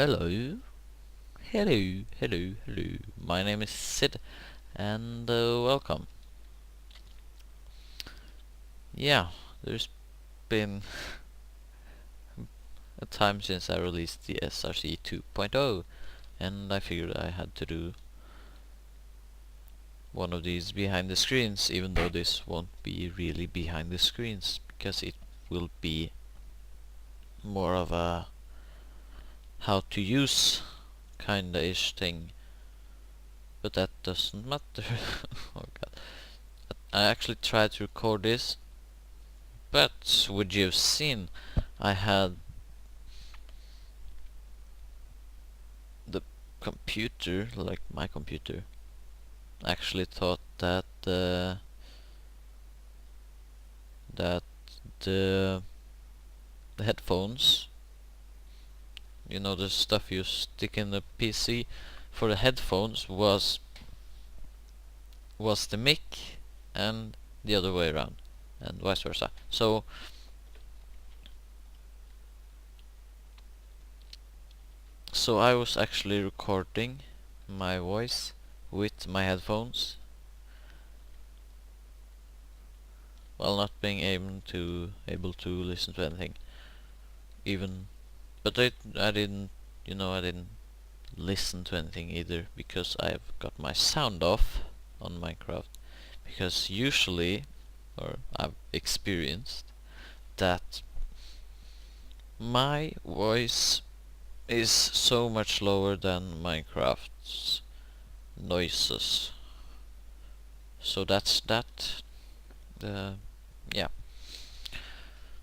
Hello, hello. My name is Sid, and welcome. Yeah, there's been a time since I released the SRC 2.0, and I figured I had to do one of these behind the screens, even though this won't be really behind the screens, because it will be more of a how to use kinda-ish thing. But that doesn't matter. Oh god. I actually tried to record this, but would you have seen I had the computer, like my computer, actually thought that that the headphones, you know, the stuff you stick in the PC for the headphones was the mic, and the other way around, and vice versa. So I was actually recording my voice with my headphones while not being able to listen to anything. But I didn't, I didn't listen to anything either, because I've got my sound off on Minecraft. Because usually, or I've experienced that my voice is so much lower than Minecraft's noises. So that's that. Yeah.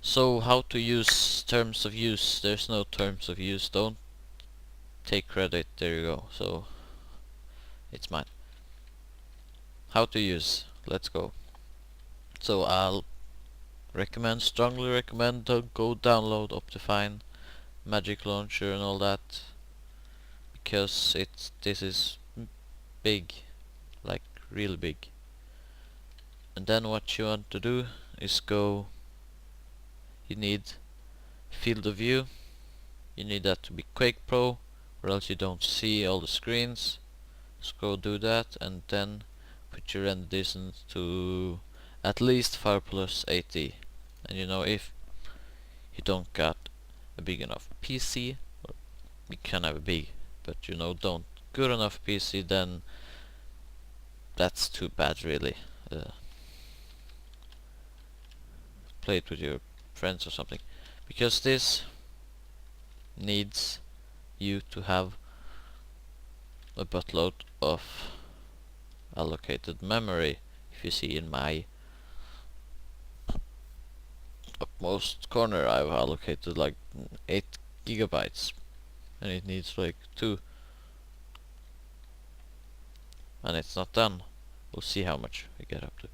So how to use terms of use? There's no terms of use. Don't take credit. There you go. So it's mine. How to use? Let's go. So I'll strongly recommend to go download Optifine, Magic Launcher and all that, because this is big, like real big. And then what you want to do is you need field of view. You need that to be Quake Pro, or else you don't see all the screens. So go do that, and then put your render distance to at least 5 plus 80. And if you don't got a big enough PC, or you can have a big, but don't good enough PC, then that's too bad really. Play it with your friends or something, because this needs you to have a buttload of allocated memory. If you see in my upmost corner, I've allocated like 8 gigabytes, and it needs like 2, and it's not done. We'll see how much we get up to.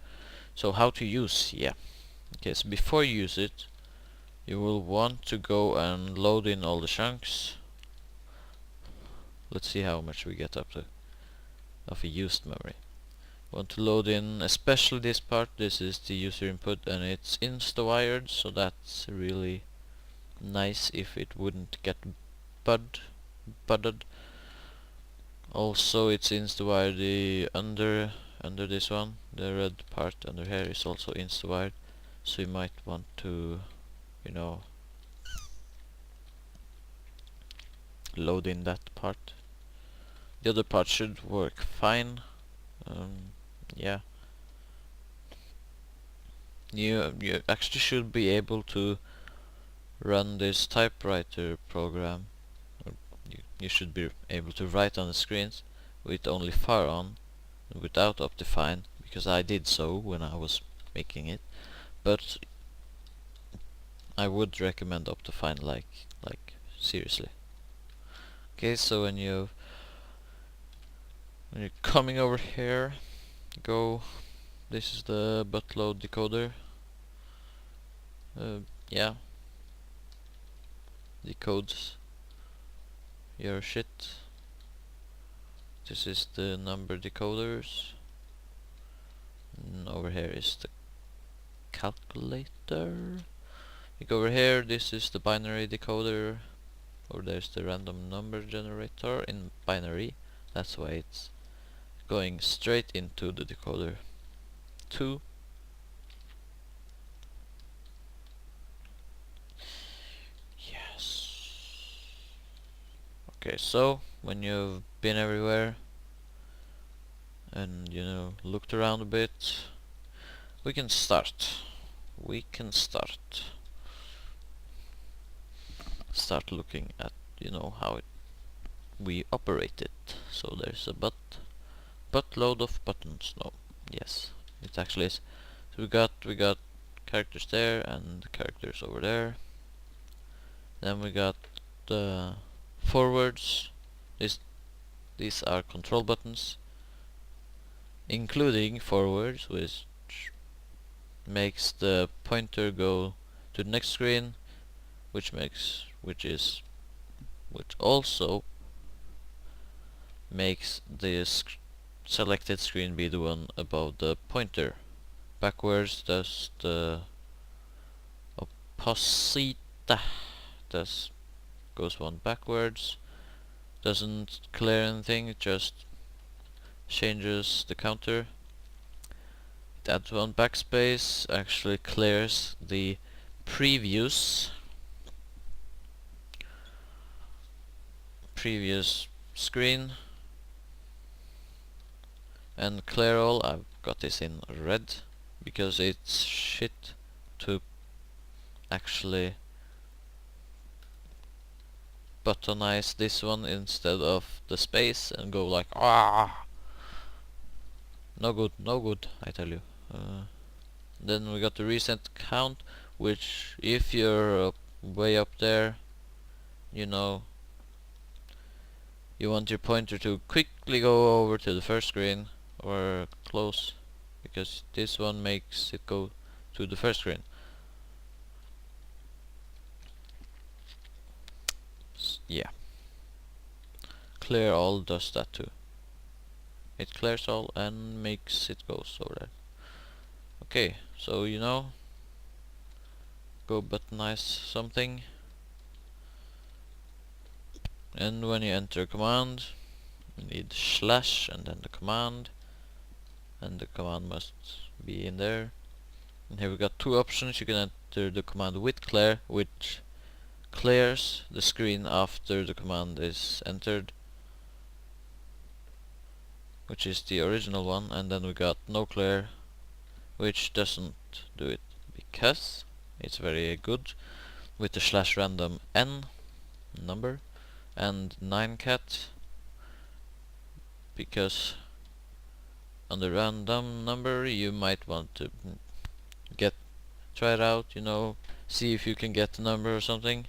So how to use? Yeah. Okay, so before you use it, you will want to go and load in all the chunks. Let's see how much we get up to of a used memory. Want to load in especially this part. This is the user input, and it's insta-wired, so that's really nice if it wouldn't get budded. Also, it's insta-wired. The under this one, the red part under here, is also insta-wired, so you might want to load in that part. The other part should work fine. Yeah. You actually should be able to run this typewriter program. You should be able to write on the screens with only far on, without Optifine, because I did so when I was making it. But I would recommend Optifine, like seriously. Okay, so when you're coming over here, this is the buttload decoder. Yeah, decodes your shit. This is the number decoders, and over here is the calculator. You go over here, this is the binary decoder, or there's the random number generator in binary. That's why it's going straight into the decoder 2. Yes. Okay, so when you've been everywhere and looked around a bit, we can start. Start looking at how we operate it. So there's a buttload of buttons. No, yes, it actually is. So we got characters there and characters over there. Then we got the forwards. These are control buttons, including forwards, which makes the pointer go to the next screen, which also makes the selected screen be the one above the pointer. Backwards does the opposite. Goes one backwards. Doesn't clear anything, it just changes the counter. It adds one backspace, actually clears the previous screen. And clear all, I've got this in red because it's shit to actually buttonize this one instead of the space and go like no good, I tell you. Then we got the reset count, which if you're way up there, you want your pointer to quickly go over to the first screen or close, because this one makes it go to the first screen. Yeah. Clear all does that too. It clears all and makes it go over there. Okay, so go buttonize something, and when you enter a command, you need slash and then the command, and the command must be in there. And here we got two options. You can enter the command with clear, which clears the screen after the command is entered, which is the original one, and then we got no clear, which doesn't do it because it's very good with the slash random n number and 9cat, because on the random number you might want to try it out, see if you can get the number or something,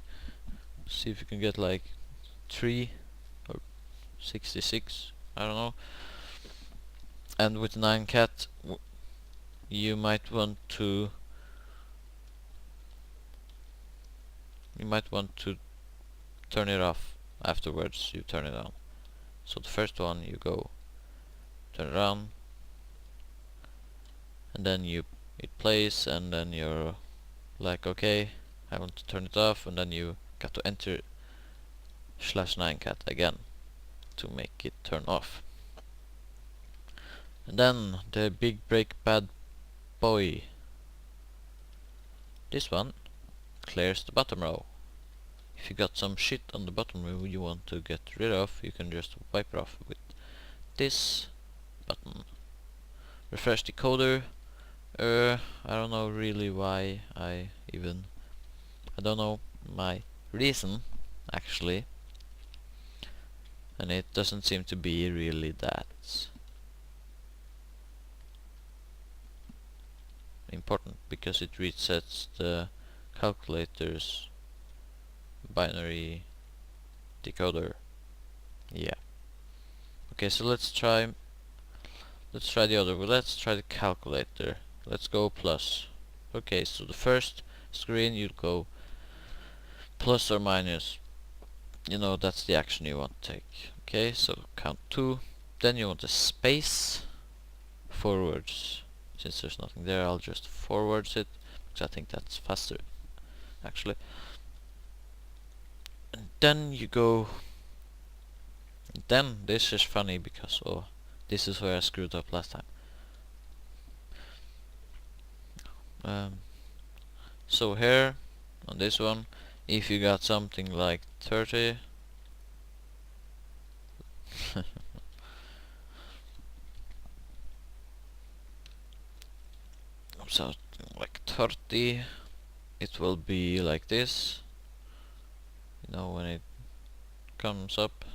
see if you can get like 3 or 66, I don't know. And with 9cat you might want to turn it off afterwards. You turn it on. So the first one you go turn it on, and then it plays, and then you're like, okay, I want to turn it off, and then you got to enter /9cat again to make it turn off. And then the big break bad boy. This one clears the bottom row. If you got some shit on the bottom row you want to get rid of, you can just wipe it off with this button. Refresh decoder. I don't know really why I don't know my reason actually, and it doesn't seem to be really that important, because it resets the calculator's binary decoder. Yeah. Okay, so let's try the other one. Let's try the calculator. Let's go plus. Okay, so the first screen you'd go plus or minus. That's the action you want to take. Okay, so count 2. Then you want a space forwards. Since there's nothing there, I'll just forwards it because I think that's faster actually. And then you go. Then this is funny because this is where I screwed up last time. So here on this one, if you got something like 30, so like 30, it will be like this, you know, when it comes up.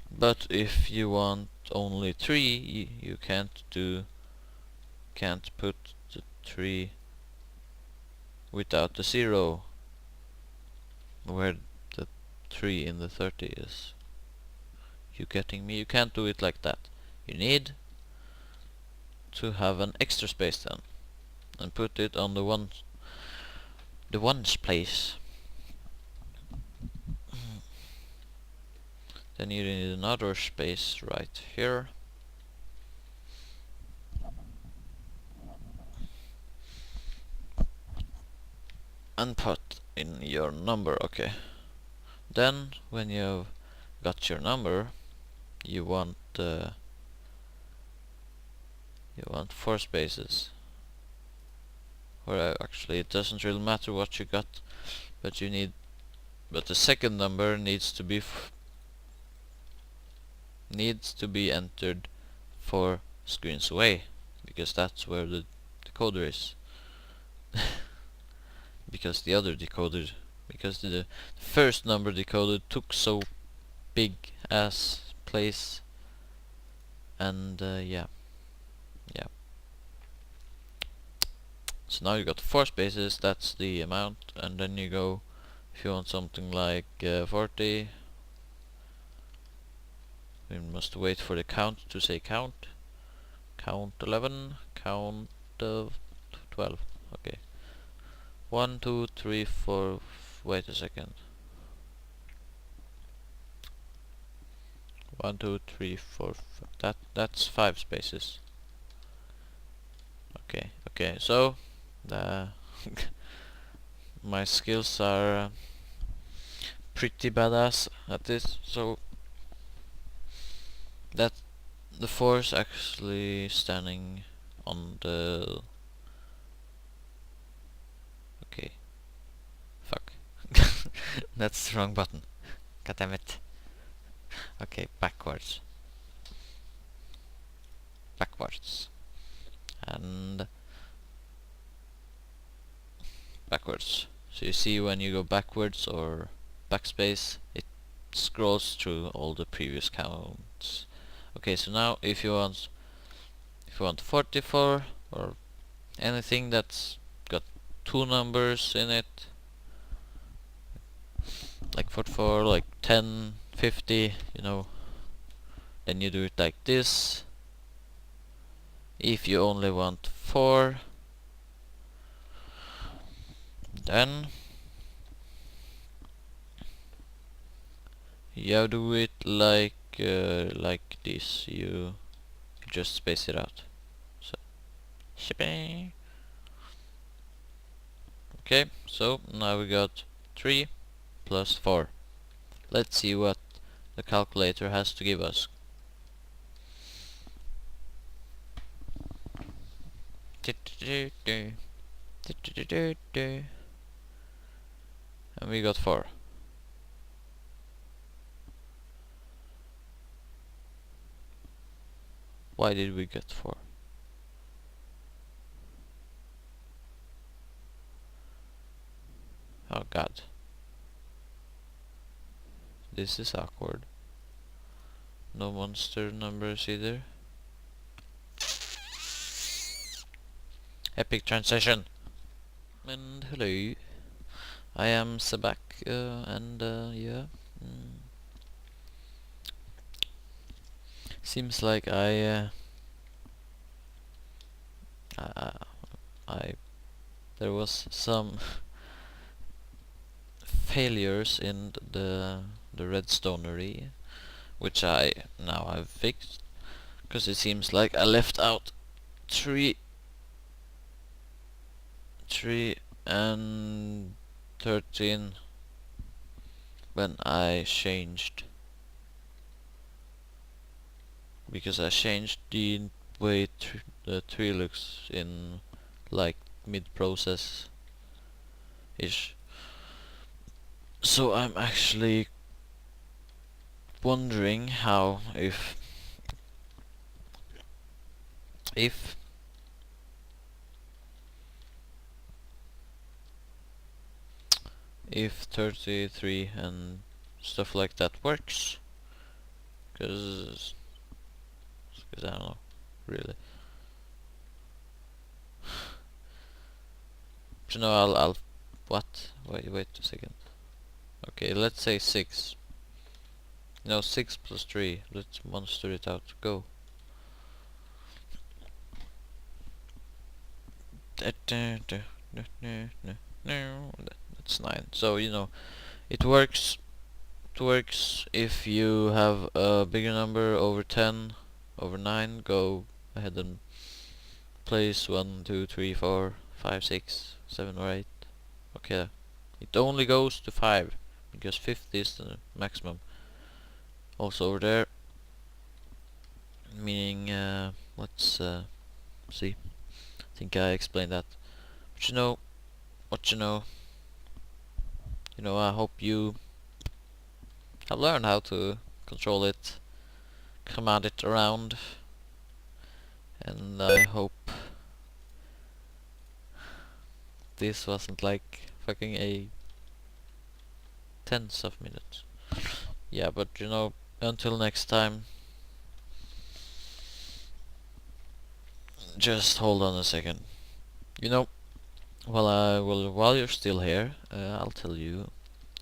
But if you want only 3, you can't put the 3 without the 0 where the 3 in the 30 is. You getting me? You can't do it like that. You need to have an extra space then and put it on the ones place. Then you need another space right here. And put in your number. Okay. Then when you've got your number, you want 4 spaces. Or actually, it doesn't really matter what you got, but the second number needs to be entered 4 screens away, because that's where the decoder is. Because the first number decoded took so big ass place, and yeah. So now you got 4 spaces, that's the amount, and then you go, if you want something like 40, we must wait for the count to say count. Count 11, count 12. Okay. 1, 2, 3, 4. Wait a second. 1, 2, 3, 4. That's 5 spaces. Okay. So my skills are pretty badass at this. So that the 4 is actually standing on the. Okay. Fuck. That's the wrong button. God damn it. Okay, backwards. And backwards. So you see when you go backwards or backspace, it scrolls through all the previous counts. Okay, so now if you want 44 or anything that's got 2 numbers in it, like 44, like 10, 50, you know, then you do it like this. If you only want 4, then you do it like this. You just space it out. So shipping. Okay, so now we got 3 plus 4. Let's see what the calculator has to give us. And we got 4. Why did we get 4? Oh god. This is awkward. No monster numbers either. Epic transition. And hello. I am Sebak, and yeah. Seems like there was some failures in the redstonery, which I've fixed, because it seems like I left out 3 and 13 when I changed, because I changed the way the tree looks in like mid-process ish. So I'm actually wondering how if if 33 and stuff like that works, because I don't know really. So no, I'll what? Wait a second. Okay, let's say 6. No, 6 plus 3. Let's monster it out. Go. That's 9. So you know it works. It works if you have a bigger number over 10, over 9. Go ahead and place 1, 2, 3, 4, 5, 6, 7 or 8. Okay. It only goes to 5 because 50 is the maximum. Also over there, meaning let's see. I think I explained that. But you know what you know. I hope you have learned how to control it, command it around, and I hope this wasn't like fucking a tenth of minute. Yeah, but until next time, just hold on a second. While you're still here, I'll tell you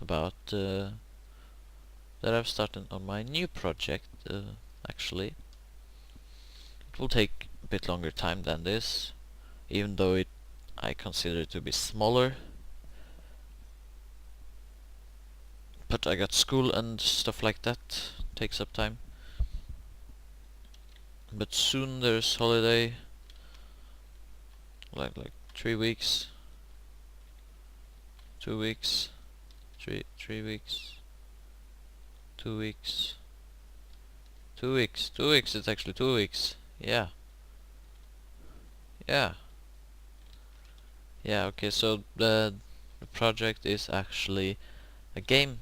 about that I've started on my new project. Actually, it will take a bit longer time than this, even though I consider it to be smaller. But I got school and stuff like that, takes up time. But soon there's holiday, like 3 weeks, 2 weeks, 3 weeks, 2 weeks, 2 weeks, 2 weeks. It's actually 2 weeks. Yeah. Okay. So the project is actually a game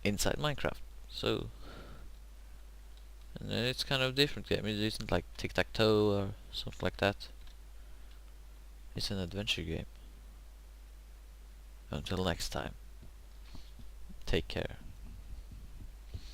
inside Minecraft. So, and it's kind of a different game. It isn't like tic-tac-toe or something like that. It's an adventure game. Until next time, take care.